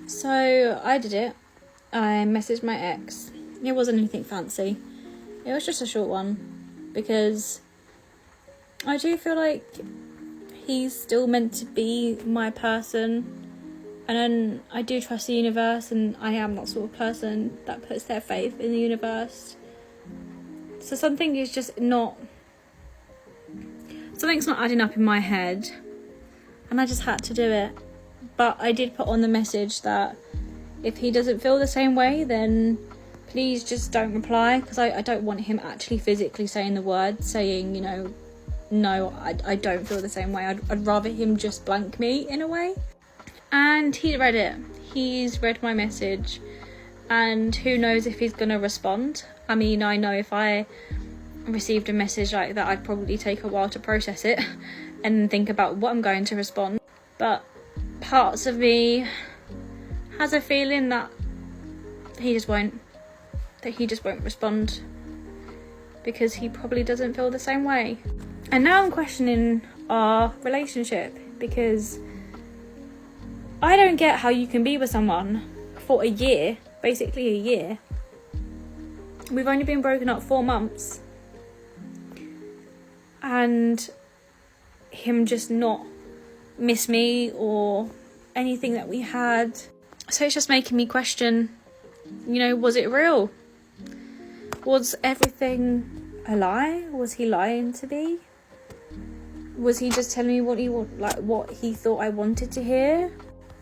So I did it. I messaged my ex. It wasn't anything fancy. It was just a short one. Because I do feel like he's still meant to be my person. And then I do trust the universe, and I am that sort of person that puts their faith in the universe. So something's not adding up in my head, and I just had to do it. But I did put on the message that if he doesn't feel the same way, then please just don't reply, because I don't want him actually physically saying the word, saying, no, I don't feel the same way. I'd rather him just blank me in a way. And he read it. He's read my message, and who knows if he's gonna respond. I mean, I know if I received a message like that, I'd probably take a while to process it and think about what I'm going to respond. But parts of me has a feeling that he just won't respond, because he probably doesn't feel the same way. And now I'm questioning our relationship, because I don't get how you can be with someone for a year, basically a year. We've only been broken up 4 months. And him just not miss me or anything that we had. So it's just making me question, was it real? Was everything a lie? Was he lying to me? Was he just telling me what he thought I wanted to hear?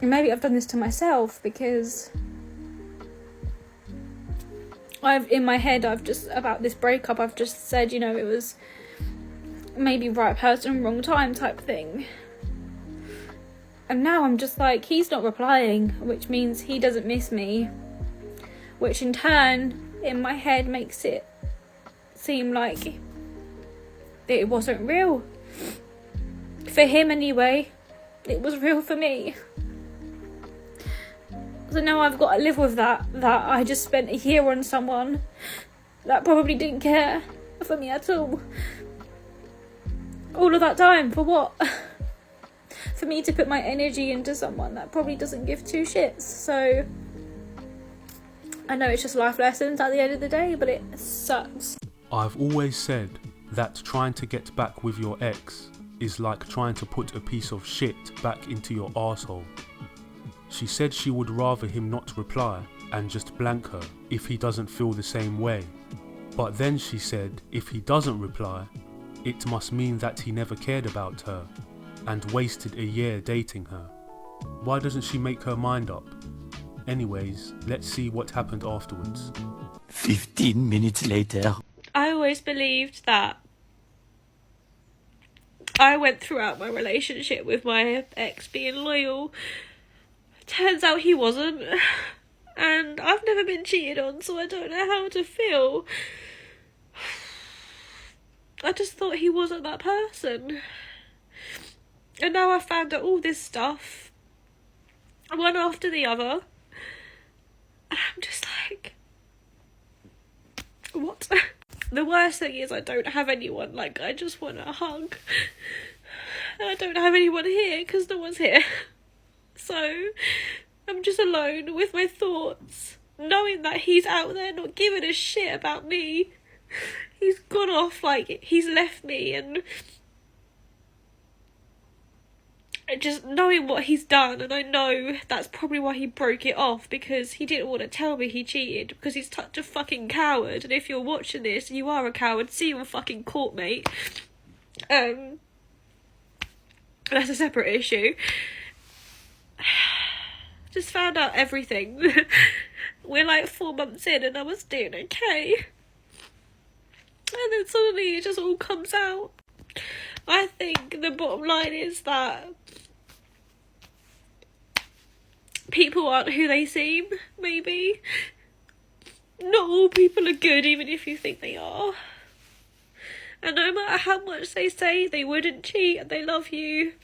And maybe I've done this to myself, because in my head, about this breakup, I've just said, it was maybe right person, wrong time type thing. And now I'm just like, he's not replying, which means he doesn't miss me, which in turn, in my head, makes it seem like it wasn't real. For him anyway, it was real for me. So now I've got to live with that I just spent a year on someone that probably didn't care for me at all. All of that time, for what? For me to put my energy into someone that probably doesn't give 2 shits. So I know it's just life lessons at the end of the day, but it sucks. I've always said that trying to get back with your ex is like trying to put a piece of shit back into your arsehole. She said she would rather him not reply and just blank her if he doesn't feel the same way. But then she said if he doesn't reply, it must mean that he never cared about her and wasted a year dating her. Why doesn't she make her mind up? Anyways, let's see what happened afterwards. 15 minutes later. I always believed that I went throughout my relationship with my ex being loyal. Turns out he wasn't, and I've never been cheated on, so I don't know how to feel. I just thought he wasn't that person, and now I found out all this stuff, one after the other, and I'm just like, what? The worst thing is I don't have anyone, I just want a hug, and I don't have anyone here because no one's here. So I'm just alone with my thoughts, knowing that he's out there not giving a shit about me. He's gone off, he's left me, and just knowing what he's done. And I know that's probably why he broke it off, because he didn't want to tell me he cheated, because he's such a fucking coward. And if you're watching this, you are a coward. See you in fucking court, mate. That's a separate issue. Just found out everything. We're 4 months in and I was doing okay. And then suddenly it just all comes out. I think the bottom line is that people aren't who they seem, maybe. Not all people are good, even if you think they are. And no matter how much they say they wouldn't cheat and they love you,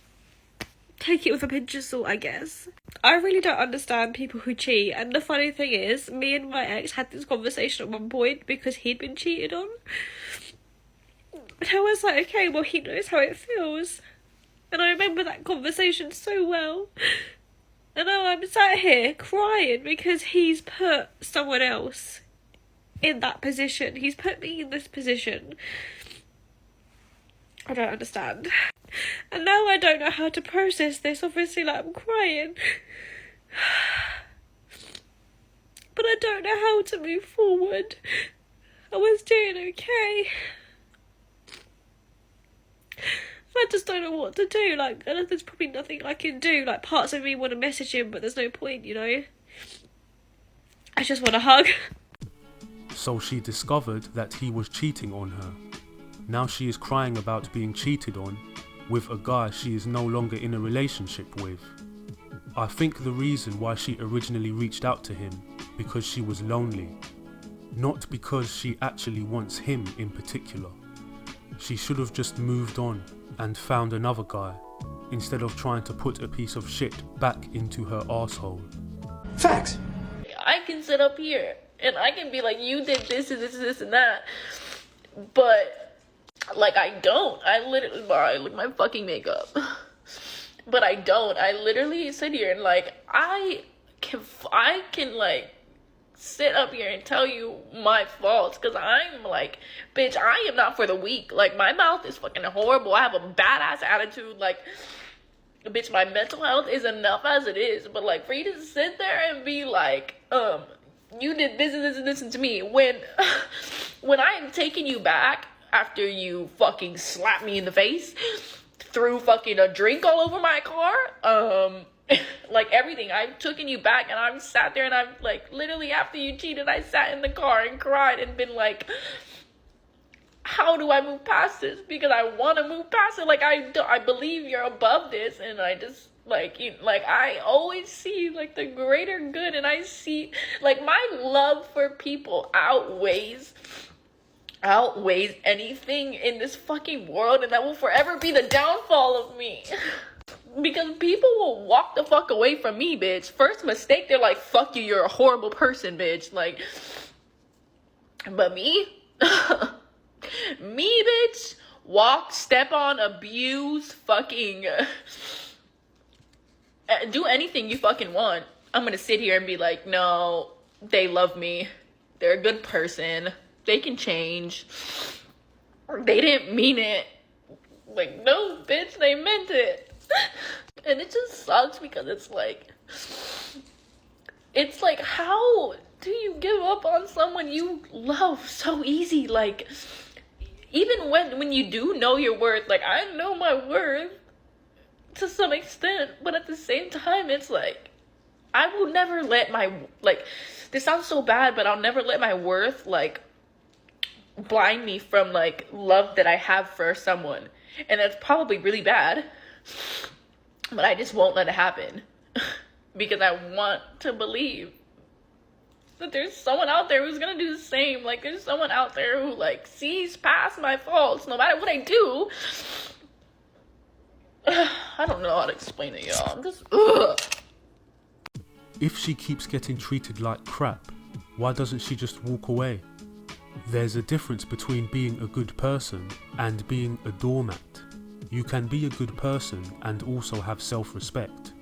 take it with a pinch of salt, I guess. I really don't understand people who cheat, and the funny thing is, me and my ex had this conversation at one point because he'd been cheated on. And I was like, okay, well, he knows how it feels. And I remember that conversation so well. And now I'm sat here crying because he's put someone else in that position. He's put me in this position. I don't understand. And now I don't know how to process this. Obviously, like, I'm crying. But I don't know how to move forward. I was doing okay. I just don't know what to do. Like, there's probably nothing I can do. Like, parts of me want to message him, but there's no point, you know? I just want a hug. So she discovered that he was cheating on her. Now she is crying about being cheated on with a guy she is no longer in a relationship with. I think the reason why she originally reached out to him because she was lonely, not because she actually wants him in particular. She should have just moved on and found another guy instead of trying to put a piece of shit back into her arsehole. Facts. I can sit up here and I can be like, you did this and this and this and that, but like, I don't. I literally, look at my fucking makeup. But I don't. I literally sit here and like, I can like sit up here and tell you my faults, because I'm like, bitch, I am not for the weak. Like, my mouth is fucking horrible. I have a badass attitude. Like, bitch, my mental health is enough as it is. But like, for you to sit there and be like, you did this and this and this to me, when I am taking you back after you fucking slapped me in the face, threw fucking a drink all over my car, like everything, I've taken you back, and I've sat there and I'm like, literally after you cheated, I sat in the car and cried and been like, how do I move past this? Because I want to move past it. Like, I believe you're above this, and I just like, I always see like the greater good, and I see like my love for people outweighs anything in this fucking world, and that will forever be the downfall of me. Because people will walk the fuck away from me, bitch. First mistake, they're like, fuck you, you're a horrible person, bitch. Like, but me, bitch, walk, step on, abuse, fucking, do anything you fucking want. I'm gonna sit here and be like, no, they love me. They're a good person. They can change. They didn't mean it. Like, no, bitch, they meant it. And it just sucks because it's like, how do you give up on someone you love so easy? Like, even when you do know your worth, like, I know my worth to some extent, but at the same time, it's like, I will never let my, like, this sounds so bad, but I'll never let my worth, like, blind me from, like, love that I have for someone. And that's probably really bad, but I just won't let it happen. Because I want to believe that there's someone out there who's gonna do the same. Like, there's someone out there who, like, sees past my faults no matter what I do. I don't know how to explain it, y'all. I'm just, If she keeps getting treated like crap, why doesn't she just walk away? There's a difference between being a good person and being a doormat. You can be a good person and also have self-respect.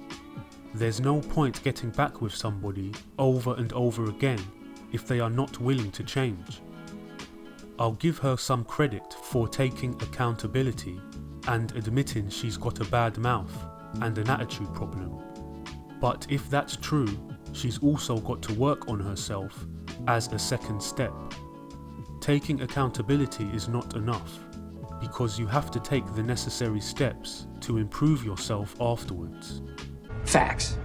There's no point getting back with somebody over and over again if they are not willing to change. I'll give her some credit for taking accountability and admitting she's got a bad mouth and an attitude problem. But if that's true, she's also got to work on herself as a second step. Taking accountability is not enough, because you have to take the necessary steps to improve yourself afterwards. Facts.